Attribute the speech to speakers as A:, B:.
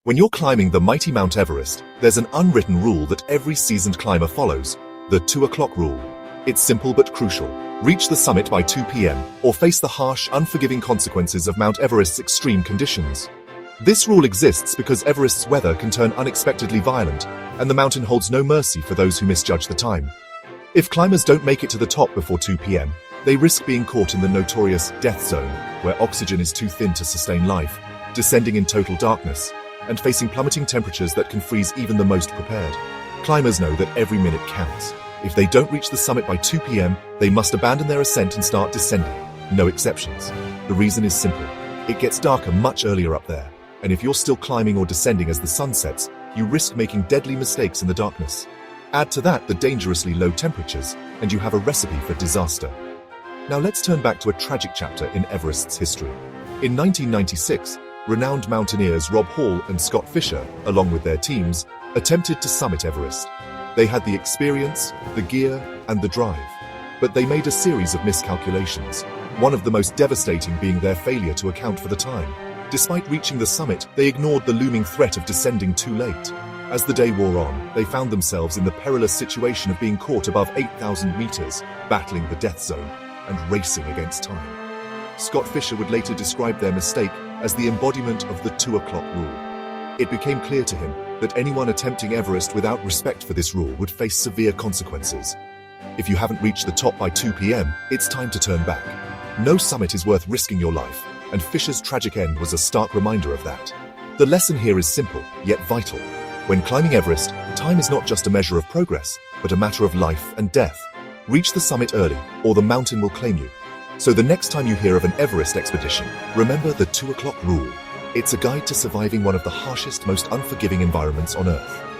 A: When you're climbing the mighty Mount Everest, there's an unwritten rule that every seasoned climber follows, the 2 o'clock rule. It's simple but crucial. Reach the summit by 2 p.m. or face the harsh, unforgiving consequences of Mount Everest's extreme conditions. This rule exists because Everest's weather can turn unexpectedly violent, and the mountain holds no mercy for those who misjudge the time. If climbers don't make it to the top before 2 p.m., they risk being caught in the notorious death zone, where oxygen is too thin to sustain life, descending in total darkness, and facing plummeting temperatures that can freeze even the most prepared. Climbers know that every minute counts. If they don't reach the summit by 2 p.m., they must abandon their ascent and start descending. No exceptions. The reason is simple. It gets darker much earlier up there, and if you're still climbing or descending as the sun sets, you risk making deadly mistakes in the darkness. Add to that the dangerously low temperatures, and you have a recipe for disaster. Now let's turn back to a tragic chapter in Everest's history. In 1996, renowned mountaineers Rob Hall and Scott Fisher, along with their teams, attempted to summit Everest. They had the experience, the gear, and the drive. But they made a series of miscalculations, one of the most devastating being their failure to account for the time. Despite reaching the summit, they ignored the looming threat of descending too late. As the day wore on, they found themselves in the perilous situation of being caught above 8,000 meters, battling the death zone, and racing against time. Scott Fisher would later describe their mistake as the embodiment of the 2 o'clock rule. It became clear to him that anyone attempting Everest without respect for this rule would face severe consequences. If you haven't reached the top by 2 p.m., it's time to turn back. No summit is worth risking your life, and Fisher's tragic end was a stark reminder of that. The lesson here is simple, yet vital. When climbing Everest, time is not just a measure of progress, but a matter of life and death. Reach the summit early, or the mountain will claim you. So the next time you hear of an Everest expedition, remember the 2 o'clock rule. It's a guide to surviving one of the harshest, most unforgiving environments on Earth.